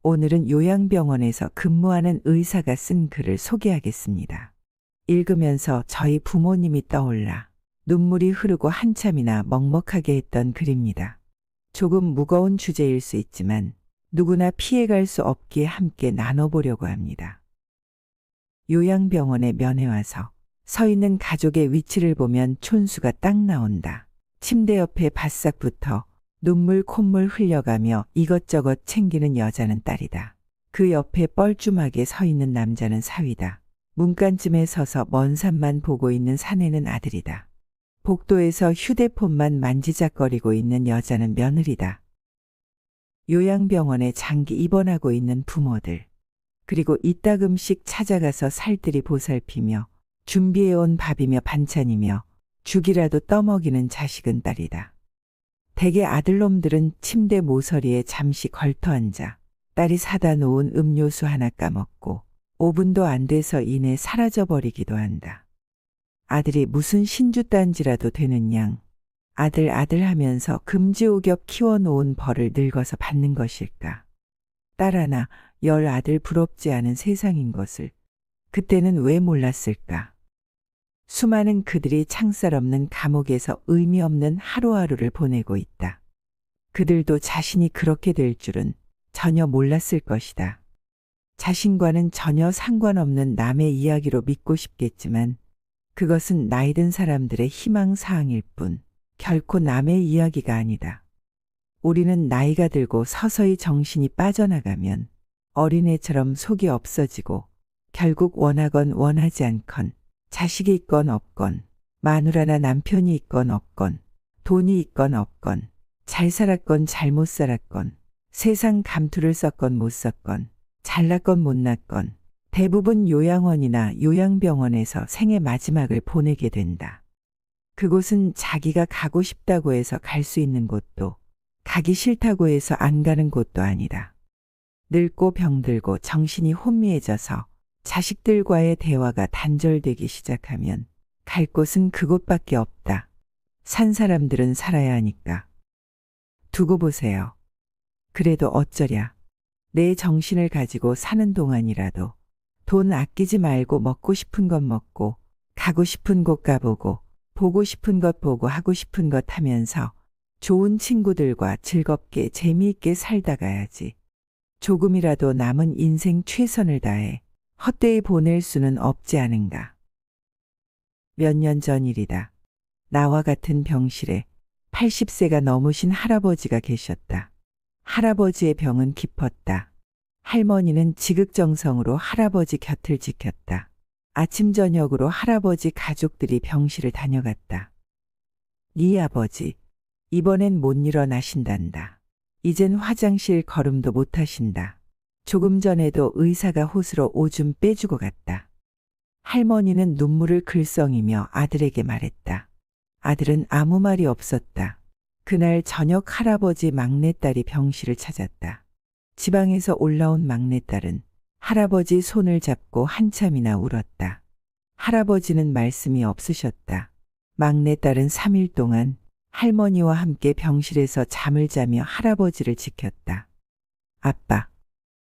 오늘은 요양병원에서 근무하는 의사가 쓴 글을 소개하겠습니다. 읽으면서 저희 부모님이 떠올라 눈물이 흐르고 한참이나 먹먹하게 했던 글입니다. 조금 무거운 주제일 수 있지만 누구나 피해갈 수 없기에 함께 나눠보려고 합니다. 요양병원에 면회 와서 서 있는 가족의 위치를 보면 촌수가 딱 나온다. 침대 옆에 바싹 붙어 눈물 콧물 흘려가며 이것저것 챙기는 여자는 딸이다. 그 옆에 뻘쭘하게 서 있는 남자는 사위다. 문간쯤에 서서 먼 산만 보고 있는 사내는 아들이다. 복도에서 휴대폰만 만지작거리고 있는 여자는 며느리다. 요양병원에 장기 입원하고 있는 부모들, 그리고 이따금씩 찾아가서 살뜰히 보살피며 준비해온 밥이며 반찬이며 죽이라도 떠먹이는 자식은 딸이다. 대개 아들놈들은 침대 모서리에 잠시 걸터앉아 딸이 사다 놓은 음료수 하나 까먹고 5분도 안 돼서 이내 사라져버리기도 한다. 아들이 무슨 신주딴지라도 되는 양 아들 하면서 금지오겹 키워놓은 벌을 늙어서 받는 것일까. 딸 하나 10 아들 부럽지 않은 세상인 것을 그때는 왜 몰랐을까. 수많은 그들이 창살 없는 감옥에서 의미 없는 하루하루를 보내고 있다. 그들도 자신이 그렇게 될 줄은 전혀 몰랐을 것이다. 자신과는 전혀 상관없는 남의 이야기로 믿고 싶겠지만 그것은 나이 든 사람들의 희망사항일 뿐 결코 남의 이야기가 아니다. 우리는 나이가 들고 서서히 정신이 빠져나가면 어린애처럼 속이 없어지고 결국 원하건 원하지 않건 자식이 있건 없건 마누라나 남편이 있건 없건 돈이 있건 없건 잘 살았건 잘못 살았건 세상 감투를 썼건 못 썼건 잘났건 못났건 대부분 요양원이나 요양병원에서 생의 마지막을 보내게 된다. 그곳은 자기가 가고 싶다고 해서 갈 수 있는 곳도 가기 싫다고 해서 안 가는 곳도 아니다. 늙고 병들고 정신이 혼미해져서 자식들과의 대화가 단절되기 시작하면 갈 곳은 그곳밖에 없다. 산 사람들은 살아야 하니까. 두고 보세요. 그래도 어쩌랴. 내 정신을 가지고 사는 동안이라도 돈 아끼지 말고 먹고 싶은 것 먹고 가고 싶은 곳 가보고 보고 싶은 것 보고 하고 싶은 것 하면서 좋은 친구들과 즐겁게 재미있게 살다 가야지. 조금이라도 남은 인생 최선을 다해 헛되이 보낼 수는 없지 않은가. 몇 년 전 일이다. 나와 같은 병실에 80세가 넘으신 할아버지가 계셨다. 할아버지의 병은 깊었다. 할머니는 지극정성으로 할아버지 곁을 지켰다. 아침 저녁으로 할아버지 가족들이 병실을 다녀갔다. 네 아버지, 이번엔 못 일어나신단다. 이젠 화장실 걸음도 못 하신다. 조금 전에도 의사가 호수로 오줌 빼주고 갔다. 할머니는 눈물을 글썽이며 아들에게 말했다. 아들은 아무 말이 없었다. 그날 저녁 할아버지 막내딸이 병실을 찾았다. 지방에서 올라온 막내딸은 할아버지 손을 잡고 한참이나 울었다. 할아버지는 말씀이 없으셨다. 막내딸은 3일 동안 할머니와 함께 병실에서 잠을 자며 할아버지를 지켰다. 아빠,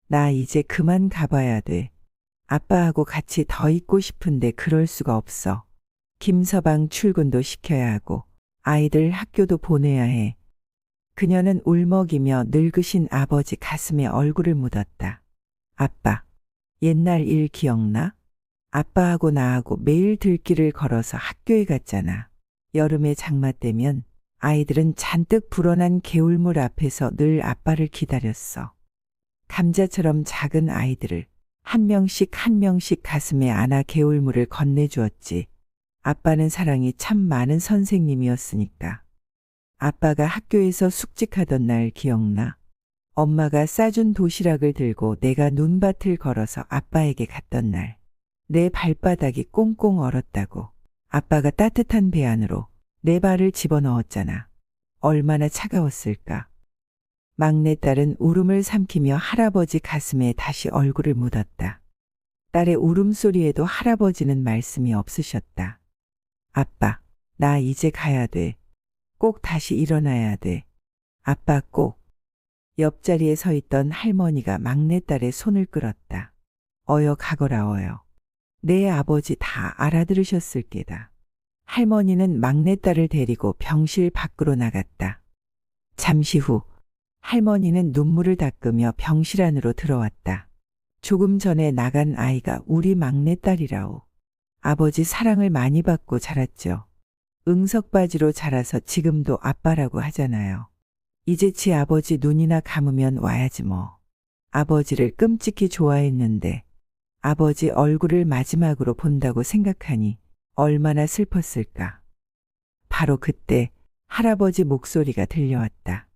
나 이제 그만 가봐야 돼. 아빠하고 같이 더 있고 싶은데 그럴 수가 없어. 김서방 출근도 시켜야 하고 아이들 학교도 보내야 해. 그녀는 울먹이며 늙으신 아버지 가슴에 얼굴을 묻었다. 아빠, 옛날 일 기억나? 아빠하고 나하고 매일 들길을 걸어서 학교에 갔잖아. 여름에 장마 때면 아이들은 잔뜩 불어난 개울물 앞에서 늘 아빠를 기다렸어. 감자처럼 작은 아이들을 한 명씩 가슴에 안아 개울물을 건네주었지. 아빠는 사랑이 참 많은 선생님이었으니까. 아빠가 학교에서 숙직하던 날 기억나? 엄마가 싸준 도시락을 들고 내가 눈밭을 걸어서 아빠에게 갔던 날. 내 발바닥이 꽁꽁 얼었다고. 아빠가 따뜻한 배 안으로 내 발을 집어넣었잖아. 얼마나 차가웠을까. 막내딸은 울음을 삼키며 할아버지 가슴에 다시 얼굴을 묻었다. 딸의 울음소리에도 할아버지는 말씀이 없으셨다. 아빠, 나 이제 가야 돼. 꼭 다시 일어나야 돼. 아빠 꼭. 옆자리에 서 있던 할머니가 막내딸의 손을 끌었다. 어여 가거라 어여. 내 아버지 다 알아들으셨을 게다. 할머니는 막내딸을 데리고 병실 밖으로 나갔다. 잠시 후 할머니는 눈물을 닦으며 병실 안으로 들어왔다. 조금 전에 나간 아이가 우리 막내딸이라오. 아버지 사랑을 많이 받고 자랐죠. 응석바지로 자라서 지금도 아빠라고 하잖아요. 이제 지 아버지 눈이나 감으면 와야지 뭐. 아버지를 끔찍히 좋아했는데 아버지 얼굴을 마지막으로 본다고 생각하니 얼마나 슬펐을까. 바로 그때 할아버지 목소리가 들려왔다.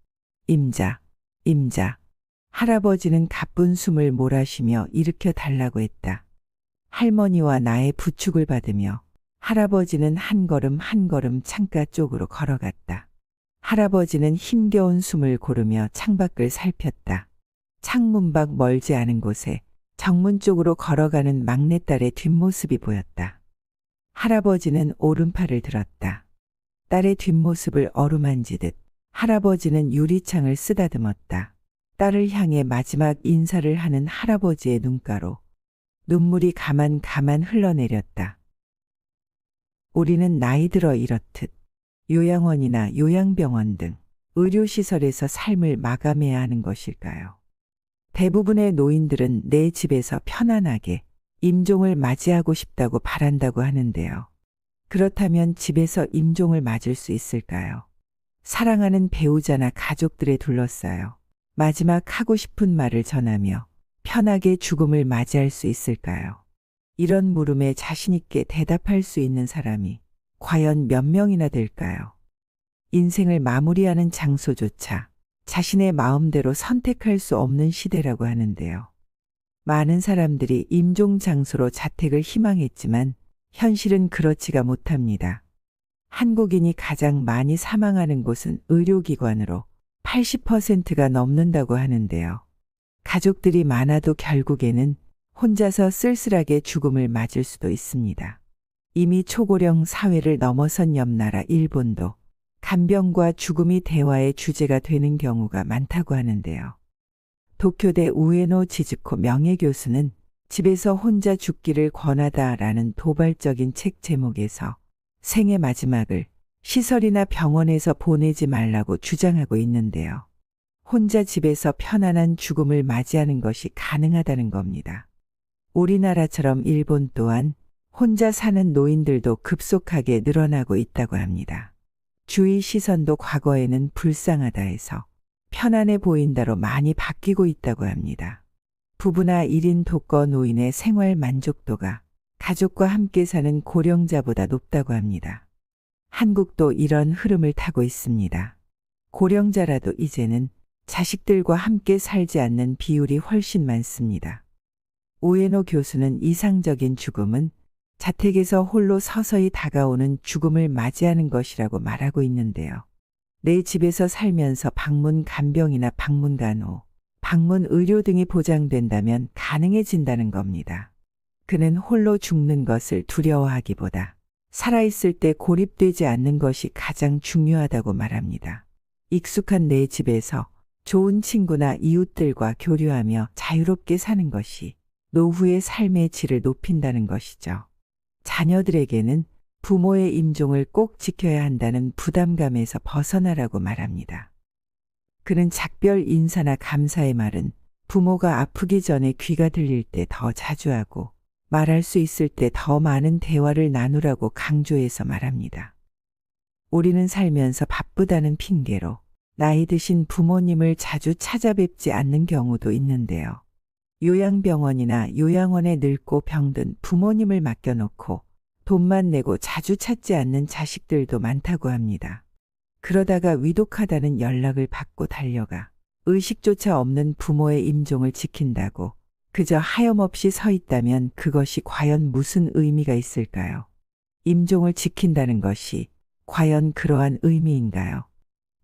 임자, 임자. 할아버지는 가쁜 숨을 몰아쉬며 일으켜 달라고 했다. 할머니와 나의 부축을 받으며 할아버지는 한 걸음 한 걸음 창가 쪽으로 걸어갔다. 할아버지는 힘겨운 숨을 고르며 창밖을 살폈다. 창문 밖 멀지 않은 곳에 정문 쪽으로 걸어가는 막내딸의 뒷모습이 보였다. 할아버지는 오른팔을 들었다. 딸의 뒷모습을 어루만지듯 할아버지는 유리창을 쓰다듬었다. 딸을 향해 마지막 인사를 하는 할아버지의 눈가로 눈물이 가만 흘러내렸다. 우리는 나이 들어 이렇듯 요양원이나 요양병원 등 의료시설에서 삶을 마감해야 하는 것일까요? 대부분의 노인들은 내 집에서 편안하게 임종을 맞이하고 싶다고 바란다고 하는데요. 그렇다면 집에서 임종을 맞을 수 있을까요? 사랑하는 배우자나 가족들에 둘러싸여 마지막 하고 싶은 말을 전하며 편하게 죽음을 맞이할 수 있을까요? 이런 물음에 자신있게 대답할 수 있는 사람이 과연 몇 명이나 될까요? 인생을 마무리하는 장소조차 자신의 마음대로 선택할 수 없는 시대라고 하는데요. 많은 사람들이 임종 장소로 자택을 희망했지만 현실은 그렇지가 못합니다. 한국인이 가장 많이 사망하는 곳은 의료기관으로 80%가 넘는다고 하는데요. 가족들이 많아도 결국에는 혼자서 쓸쓸하게 죽음을 맞을 수도 있습니다. 이미 초고령 사회를 넘어선 옆나라 일본도 간병과 죽음이 대화의 주제가 되는 경우가 많다고 하는데요. 도쿄대 우에노 지즈코 명예교수는 집에서 혼자 죽기를 권하다라는 도발적인 책 제목에서 생의 마지막을 시설이나 병원에서 보내지 말라고 주장하고 있는데요. 혼자 집에서 편안한 죽음을 맞이하는 것이 가능하다는 겁니다. 우리나라처럼 일본 또한 혼자 사는 노인들도 급속하게 늘어나고 있다고 합니다. 주위 시선도 과거에는 불쌍하다 해서 편안해 보인다로 많이 바뀌고 있다고 합니다. 부부나 1인 독거 노인의 생활 만족도가 가족과 함께 사는 고령자보다 높다고 합니다. 한국도 이런 흐름을 타고 있습니다. 고령자라도 이제는 자식들과 함께 살지 않는 비율이 훨씬 많습니다. 우에노 교수는 이상적인 죽음은 자택에서 홀로 서서히 다가오는 죽음을 맞이하는 것이라고 말하고 있는데요. 내 집에서 살면서 방문 간병이나 방문 간호, 방문 의료 등이 보장된다면 가능해진다는 겁니다. 그는 홀로 죽는 것을 두려워하기보다 살아있을 때 고립되지 않는 것이 가장 중요하다고 말합니다. 익숙한 내 집에서 좋은 친구나 이웃들과 교류하며 자유롭게 사는 것이 노후의 삶의 질을 높인다는 것이죠. 자녀들에게는 부모의 임종을 꼭 지켜야 한다는 부담감에서 벗어나라고 말합니다. 그는 작별 인사나 감사의 말은 부모가 아프기 전에 귀가 들릴 때 더 자주 하고 말할 수 있을 때 더 많은 대화를 나누라고 강조해서 말합니다. 우리는 살면서 바쁘다는 핑계로 나이 드신 부모님을 자주 찾아뵙지 않는 경우도 있는데요. 요양병원이나 요양원에 늙고 병든 부모님을 맡겨놓고 돈만 내고 자주 찾지 않는 자식들도 많다고 합니다. 그러다가 위독하다는 연락을 받고 달려가 의식조차 없는 부모의 임종을 지킨다고 그저 하염없이 서 있다면 그것이 과연 무슨 의미가 있을까요? 임종을 지킨다는 것이 과연 그러한 의미인가요?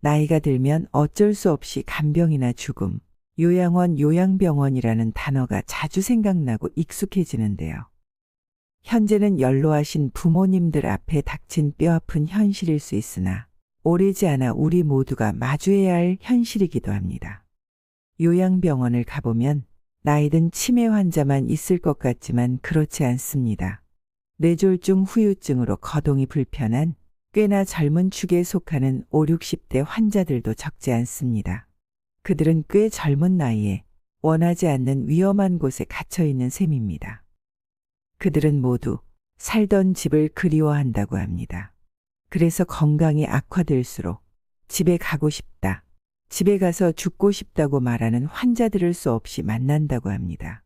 나이가 들면 어쩔 수 없이 간병이나 죽음, 요양원, 요양병원이라는 단어가 자주 생각나고 익숙해지는데요. 현재는 연로하신 부모님들 앞에 닥친 뼈아픈 현실일 수 있으나 오래지 않아 우리 모두가 마주해야 할 현실이기도 합니다. 요양병원을 가보면 나이든 치매 환자만 있을 것 같지만 그렇지 않습니다. 뇌졸중 후유증으로 거동이 불편한 꽤나 젊은 축에 속하는 5, 60대 환자들도 적지 않습니다. 그들은 꽤 젊은 나이에 원하지 않는 위험한 곳에 갇혀 있는 셈입니다. 그들은 모두 살던 집을 그리워한다고 합니다. 그래서 건강이 악화될수록 집에 가고 싶다, 집에 가서 죽고 싶다고 말하는 환자들을 수 없이 만난다고 합니다.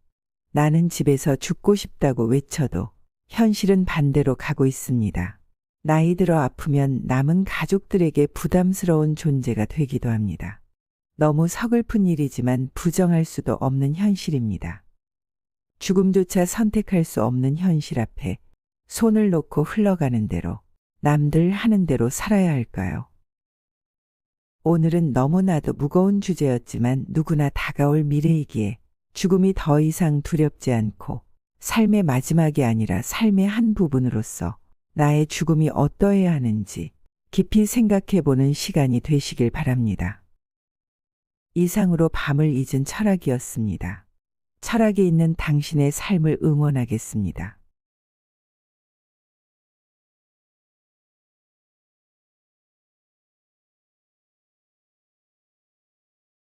나는 집에서 죽고 싶다고 외쳐도 현실은 반대로 가고 있습니다. 나이 들어 아프면 남은 가족들에게 부담스러운 존재가 되기도 합니다. 너무 서글픈 일이지만 부정할 수도 없는 현실입니다. 죽음조차 선택할 수 없는 현실 앞에 손을 놓고 흘러가는 대로 남들 하는 대로 살아야 할까요? 오늘은 너무나도 무거운 주제였지만 누구나 다가올 미래이기에 죽음이 더 이상 두렵지 않고 삶의 마지막이 아니라 삶의 한 부분으로서 나의 죽음이 어떠해야 하는지 깊이 생각해보는 시간이 되시길 바랍니다. 이상으로 밤을 잊은 철학이었습니다. 철학이 있는 당신의 삶을 응원하겠습니다.